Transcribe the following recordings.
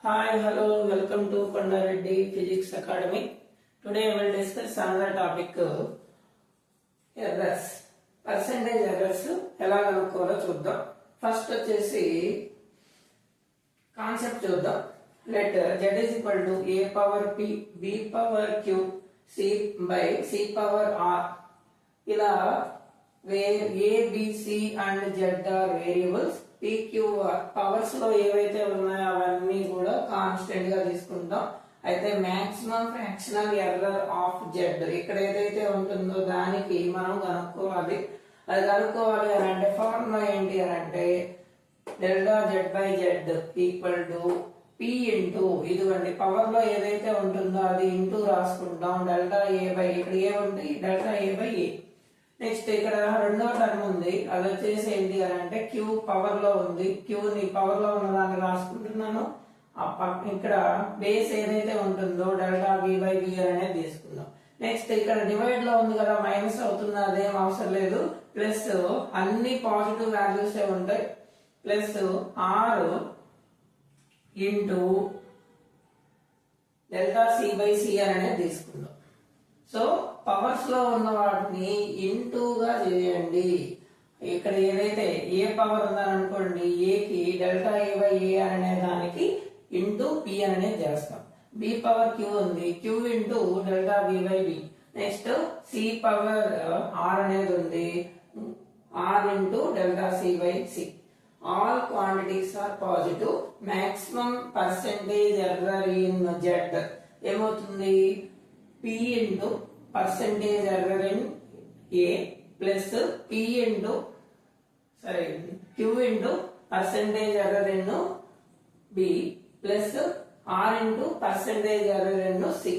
Hi, hello, welcome to Kondareddy Physics Academy. Today I will discuss another topic, errors. Percentage errors ఎలా కనుక్కోవాలో చూద్దాం. First వచ్చేసి concept చూద్దాం. Let z is equal to a power p b power q c by c power r. ఇలా where a b c and z are variables, p q r powers లో ఏవైతే ఉన్నాయో అవన్నీ కూడా కాన్స్టెంట్ గా తీసుకుంటాం. అయితే maximum fractional error of z ఇక్కడ ఏదైతే ఉంటుందో దానికి మనం కనుక్కోవాలి. అది కనుక్కోవాలి అని అంటే ఫార్ములా ఏంటి అని అంటే delta z by z equal to p into ఇదిగోండి పవర్ లో ఏదైతే ఉంటుందో అది ఇంటూ రాసుకుంటాం. డెల్టా a బై ఇక్కడ ఏ ఉంది delta a by a. Next ఇక్కడ రెండో టర్మ్ ఉంది, అది వచ్చేసి ఏంటి అని అంటే క్యూ పవర్ లో ఉంది. క్యూని పవర్ లో ఉన్న దాన్ని రాసుకుంటున్నాను. ఇక్కడ బేస్ ఏదైతే ఉంటుందో డెల్టా బి బై బి అనేది తీసుకుందాం. నెక్స్ట్ ఇక్కడ డివైడ్ లో ఉంది కదా, మైనస్ అవుతుంది, అదేం అవసరం లేదు. ప్లస్ అన్ని పాజిటివ్ వాల్యూస్ ఉంటాయి. Plus R into delta C by C అనేది తీసుకుందాం. సో పవర్స్ లో ఉన్న వాటిని ఇంటూగా చేయండి. ఇక్కడ ఏదైతే ఏ పవర్ ఉందని అనుకోండి, ఏకి డెల్టా ఏ బై ఏ అనే దానికి ఇంటూ పి అనేది చేస్తాం. బి పవర్ క్యూ ఉంది, Q into delta B by B. Next C power R అనేది ఉంది, R into delta C by C. All quantities are positive. Maximum percentage error in Z ఏమవుతుంది, p into percentage error in A plus p into q into percentage error in B plus r into percentage error in C.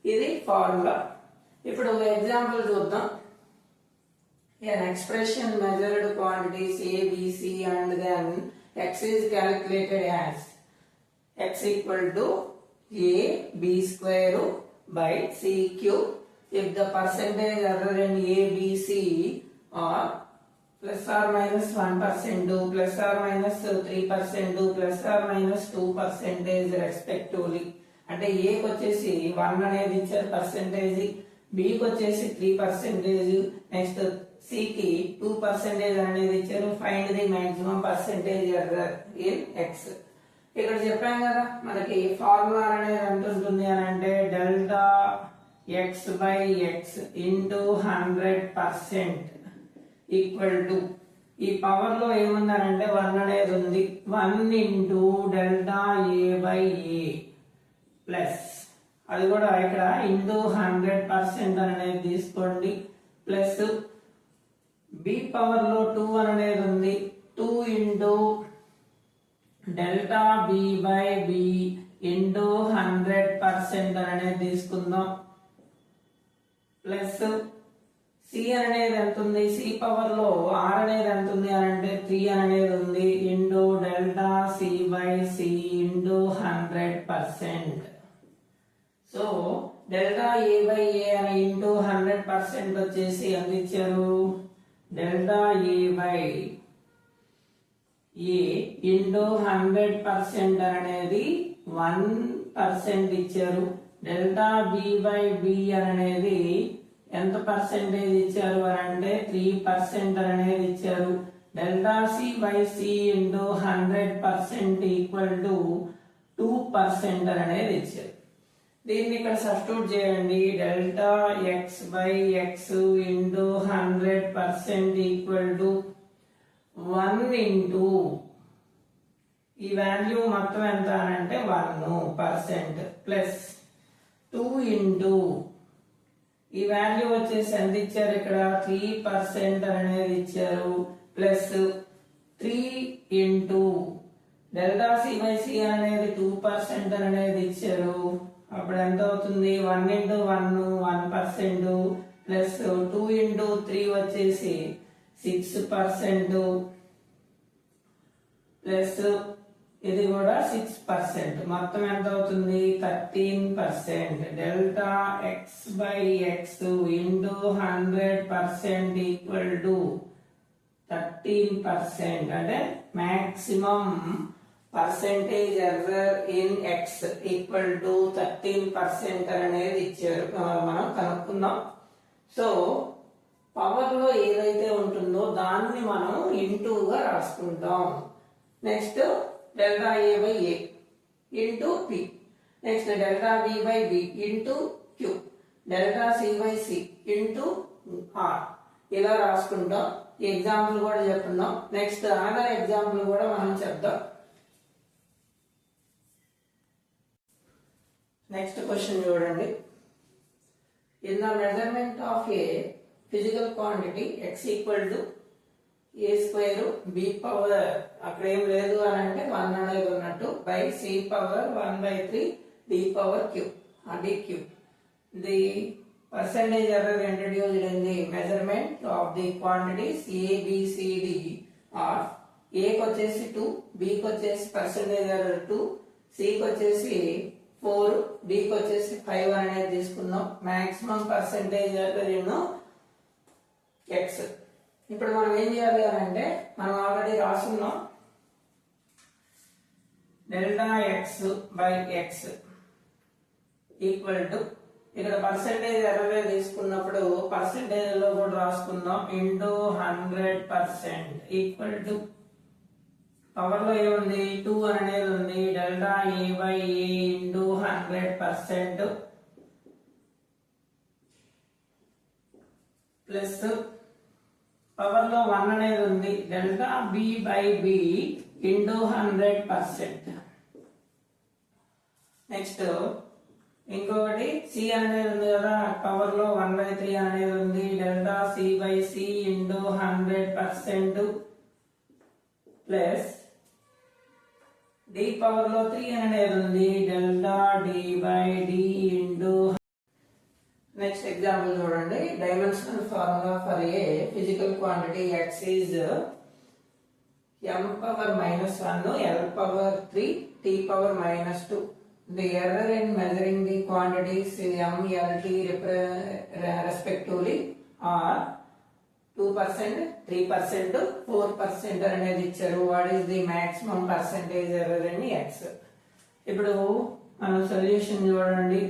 ఇది formula. ఇప్పుడు example చూద్దాం. An expression measured quantities A, B, C and then x is calculated as x equal to a b square by c cube if the percentage error in A, B, C are plus or minus 1%, plus or minus 3%, plus or minus 2% respectively. అంటే A కి వచ్చేసి 1 అనేది ఇచ్చారు percentage, B కి వచ్చేసి 3%, next C కి 2% అనేది ఇచ్చారు. Find the maximum percentage error in X. ఇక్కడ చెప్పాం కదా మనకి ఫార్ములా అనేది ఎంత ఉంటుంది అని అంటే delta X by X into 100% equal to ఈ పవర్ లో ఏముందనంటే 1 అనేది ఉంది, 1 into delta A by A plus అది కూడా ఇక్కడ ఇంటూ 100% అనేది తీసుకోండి. ప్లస్ బి పవర్ లో 2 అనేది ఉంది, 2 into delta B by B into 100% అనేది తీసుకుందాం. ప్లస్ సి అనేది ఎంత ఉంది, సి పవర్ లో ఆర్ అనేది ఎంత ఉంది అని అంటే 3 అనేది ఉంది, into delta C by C into 100%. So delta A by A అని ఇంటూ 100% వచ్చేసి ఎంత ఇచ్చారు, delta A by A into 100% అనేది 1% ఇచ్చారు. డెల్టా బి బై బి అనేది ఎంత పర్సెంటేజ్ ఇచ్చారు అని అంటే 3% అనేది ఇచ్చారు. Delta C by C into 100% equal to 2% అనేది ఇచ్చారు. దీన్ని ఇక్కడ సబ్స్టిట్యూట్ చేయండి. Delta X by X into 100% equal to 1 into ఈ వాల్యూ మొత్తం ఎంత అని అంటే 1% ప్లస్ 2 ఇంటూ ఈ వాల్యూ వచ్చేసి ఎంత ఇచ్చారు, ఇక్కడ 3% అనేది ఇచ్చారు. Plus 3 into delta C by C అనేది 2% అనేది ఇచ్చారు. అప్పుడు ఎంత అవుతుంది, 1 ఇంటూ 1% ప్లస్ 2 ఇంటూ 3 వచ్చేసి 6% ప్లస్ ఇది కూడా 6%, మొత్తం ఎంత అవుతుంది 13%. Delta X by X into 100% equal to 13%. అంటే maximum percentage error in X equal to 13% అనేది ఇచ్చారు, మనం కనుక్కుందాం. సో పవర్ లో ఏదైతే ఉంటుందో దాన్ని మనం ఇంటూగా రాసుకుంటాం. Next delta A by A into P, next delta B by B into Q, delta C by C into R, ఇలా రాసుకుంటాం. ఎగ్జాంపుల్ కూడా చెప్పుకుందాం. నెక్స్ట్ అనదర్ ఎగ్జాంపుల్ కూడా మనం చెప్దాం. నెక్స్ట్ క్వశ్చన్ చూడండి. In the measurement of a physical quantity x equal to A square B power, అక్కడ ఏం లేదు అని అంటే 1 అనేది ఉన్నట్టు, by C power 1/3 D power Q D Q. The percentage error introduced in the measurement of the quantities A, B, C, D are A కి వచ్చేసి 2, B కి వచ్చేసి percentage error 2, C కి వచ్చేసి 4, D కి వచ్చేసి 5 అనేది తీసుకుందాం. maximum percentage error in X. ఇప్పుడు మనం ఏం చేయాలి అని అంటే, మనం ఆల్రెడీ రాసున్నాం delta X by X equal to, ఇక్కడ పర్సెంటేజ్ ఎర్రర్ తీసుకున్నప్పుడు పర్సెంటేజ్ లో కూడా రాసుకుందాం, ఇంటూ 100% ఈక్వల్ టు పవర్ లో ఏముంది 2 అనేది ఉంది, delta A by A into 100% plus power లో 1 అనేది ఉంది, delta B by B into 100%. Next ఇంకొకటి సి అనేది ఉంది కదా, పవర్ లో 1/3 అనేది ఉంది, delta C by C into 100% plus D power లో 3 అనేది ఉంది, delta D by D into. Next example చూడండి. Dimensional formula for a physical quantity x is m power -1 l power 3 t power -2. The error in measuring the quantities m, l, t respectively are 2%, 3%, 4% అనేది ఇచ్చారు. What is the maximum percentage error in x? ఇప్పుడు మనం solution చూడండి.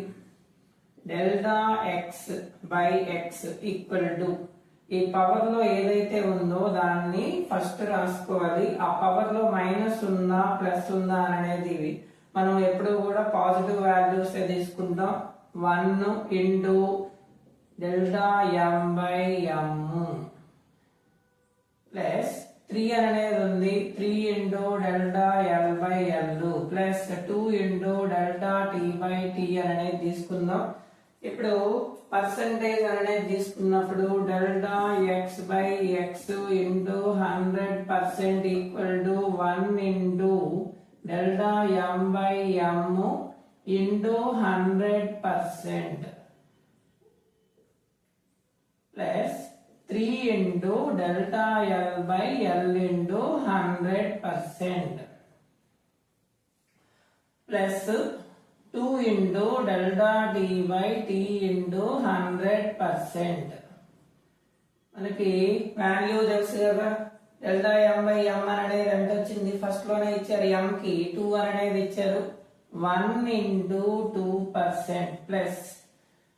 Delta X by X equal to, ఈ power లో ఏదైతే ఉందో దాన్ని ఫస్ట్ రాసుకోవాలి. ఆ పవర్ లో మైనస్ ఉందా ప్లస్ ఉందా అనేది మనం ఎప్పుడు కూడా పాజిటివ్ వాల్యూస్ తీసుకుంటాం. 1 into delta M by M plus 3 అనేది ఉంది, 3 into delta L by L plus 2 into delta T by T అనేది తీసుకుందాం. ఇప్పుడు పర్సెంటేజ్ అనేది తీసుకున్నప్పుడు delta X by X into 100% equal to 1 into delta M by M into 100% plus 3 into delta L by L into 100% plus 2 into delta T by T into 100%. మనకి value తెలుసు కదా, delta M by ఎం అనేది ఎంత వచ్చింది, first లోనే ఇచ్చారు, ఎం కి 2 అనేది ఇచ్చారు, 1 into 2% plus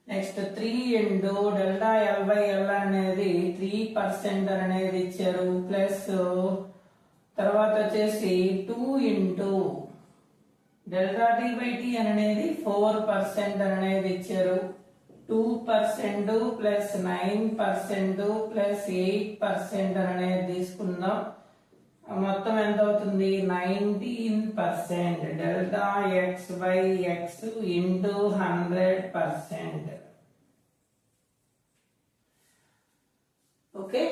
next 3 into delta L by L అనేది 3% అనేది ఇచ్చారు, ప్లస్ తర్వాత వచ్చేసి 2 into delta T by T అనేది 4% అనేది ఇచ్చారు, 2% ప్లస్ 9% ప్లస్ 8% అనేది తీసుకుందాం. మొత్తం ఎంత అవుతుంది, 19% delta X by X into 100%. Okay,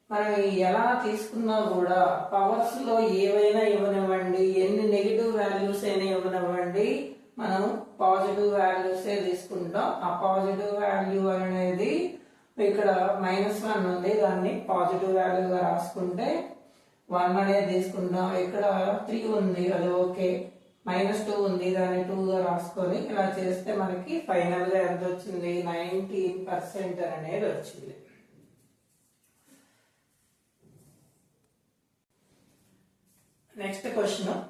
మనం ఎలా తీసుకున్నా కూడా పవర్స్ లో ఏవైనా ఇవ్వనివ్వండి, ఎన్ని నెగిటివ్ వాల్యూస్ అయినా ఇవ్వనివ్వండి, మనం పాజిటివ్ వాల్యూస్ తీసుకుంటాం. ఆ పాజిటివ్ వాల్యూ అనేది ఇక్కడ -1 ఉంది, దాన్ని పాజిటివ్ వాల్యూగా రాసుకుంటే 1 అనేది తీసుకుంటాం. ఇక్కడ 3 ఉంది, అది ఓకే. -2 ఉంది, దాన్ని 2 గా రాసుకొని ఇలా చేస్తే మనకి ఫైనల్ గా ఎంత వచ్చింది, 19% అనేది వచ్చింది. Next question,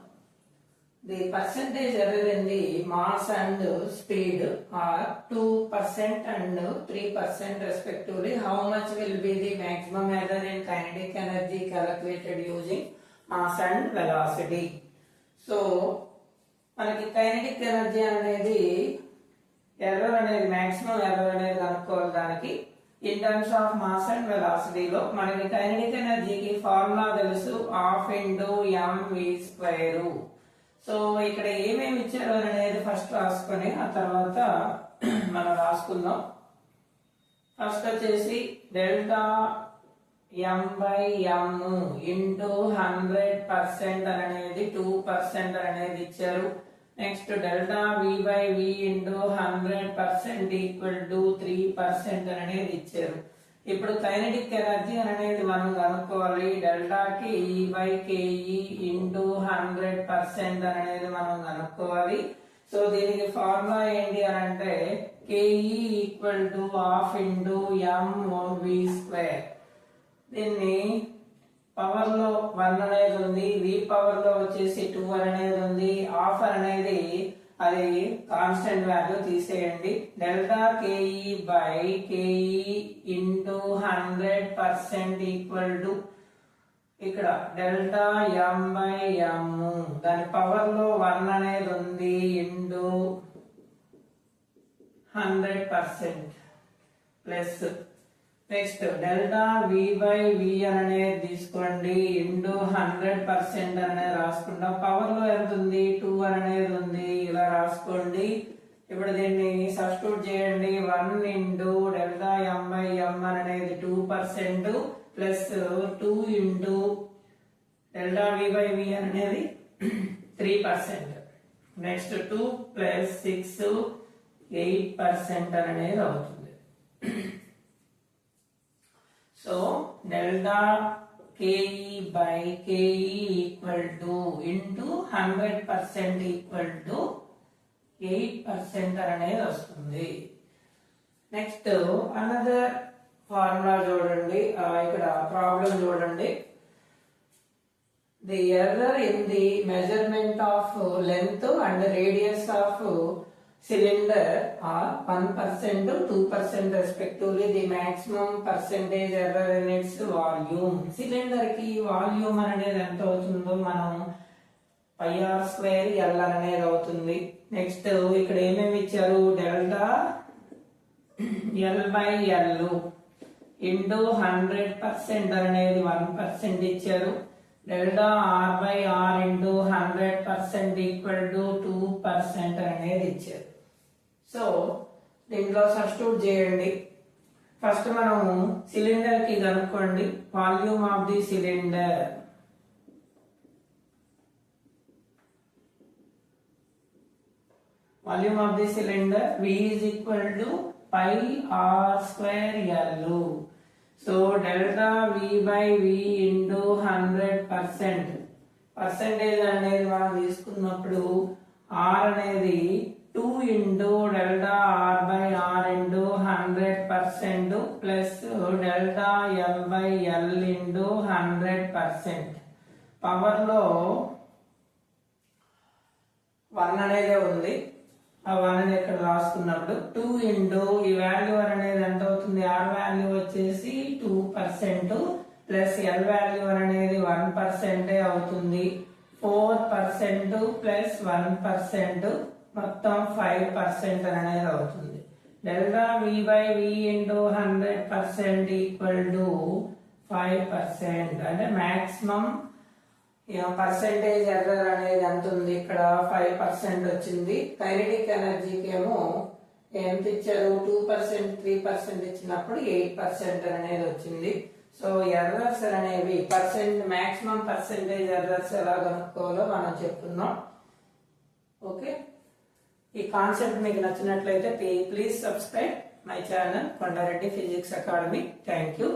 the percentage error in the mass and speed are 2% and 3% respectively. How much will be the maximum error in kinetic energy calculated using mass and velocity? So మనకి కైనెటిక్ ఎనర్జీ అనేది error అనేది maximum error అనేది కనుక్కోవాలి. దానికి in terms of mass and వెలాసిటీలో మనకి kinetic ఎనర్జీకి formula తెలుసు, హాఫ్ ఇంటూ mv². సో ఇక్కడ ఏమేమి ఇచ్చారు అనేది ఫస్ట్ రాసుకొని ఆ తర్వాత మనం రాసుకుందాం. ఫస్ట్ వచ్చేసి డెల్టా m/m ఇంటూ 100% అనేది 2% అనేది ఇచ్చారు. Next delta v/v into 100% equal to 3% అనేది ఇచ్చారు. ఇప్పుడు కైనెటిక్ ఎనర్జీ అనేది మనం కనుక్కోవాలి. డెల్టాకి E/KE ఇంటూ 100% అనేది మనం కనుక్కోవాలి. సో దీనికి ఫార్ములా ఏంటి అని అంటే KE equal to half into mv². దీన్ని పవర్ లో 1 అనేది ఉంది, v పవర్ లో వచ్చేసి 2 అనేది ఉంది, హాఫ్ అనేది అది కాన్స్టెంట్ వాల్యూ తీసేయండి. Delta KE/KE into 100% equal to ఇక్కడ డెల్టా m/m దాని పవర్ లో 1 అనేది ఉంది into 100% plus next delta v/v అనేది తీసుకోండి ఇంటూ 100% అనేది రాసుకుంటాం. పవర్ లో ఎంత ఉంది 2 అనేది ఉంది, ఇలా రాసుకోండి. ఇప్పుడు దీన్ని సబ్స్టిట్యూట్ చేయండి. 1 ఇంటూ డెల్టా m/m అనేది 2% ప్లస్ 2 ఇంటూ డెల్టా v/v అనేది 3%. నెక్స్ట్ 2 ప్లస్ 6 8% అనేది అవుతుంది. So delta KE/KE equal to into 100% equal to 8% అనేది వస్తుంది. నెక్స్ట్ అనదర్ ఫార్ములా చూడండి, ఇక్కడ ప్రాబ్లం చూడండి. The error in the measurement of length and radius of cylinder are 1% to 2% respectively. The maximum percentage error in its volume. Cylinder ki volume అనేది ఎంత అవుతుందో మనం πr² L అనేది అవుతుంది. నెక్స్ట్ ఇక్కడ ఏమేమి ఇచ్చారు, డెల్టా L/L ఇంటూ 100% అనేది 1% ఇచ్చారు. Delta R/R into 100% equal to 2% అనేది ఇచ్చారు. సో దీంట్లో సబ్స్టిట్యూట్ చేయండి. ఫస్ట్ మనం సిలిండర్ కి కనుక్కోండి volume of the cylinder. Volume of the cylinder V is equal to πr²L. So delta v/v into 100%. Percentage అనేది మనం తీసుకున్నప్పుడు R అనేది 2 into delta R/R into 100% plus delta L/L into 100%. Power లో 1 అనేది ఉంది, ఆ 1 అనేది ఇక్కడ రాసుకున్నప్పుడు 2 ఇంటూ ఈ వాల్యూ అనేది ఎంత అవుతుంది, R వాల్యూ వచ్చేసి 2% ప్లస్ L వాల్యూ అనేది 1% అవుతుంది. 4% ప్లస్ 1% మొత్తం 5% అనేది అవుతుంది. Delta v/v into 100% equal to 5%. అంటే మాక్సిమం పర్సెంటేజ్ ఎర్రర్ అనేది ఎంత ఉంది, ఇక్కడ 5% వచ్చింది. కైనెటిక్ ఎనర్జీకి ఏమో ఎంత ఇచ్చారు, 2% 3% ఇచ్చినప్పుడు 8% అనేది వచ్చింది. సో ఎర్రర్స్ అనేవి మాక్సిమం పర్సెంటేజ్ ఎర్రర్స్ ఎలా కనుక్కోవాలో మనం చెప్తున్నాం. ఓకే, ఈ కాన్సెప్ట్ మీకు నచ్చినట్లయితే please subscribe my channel Kondareddy physics academy. Thank you.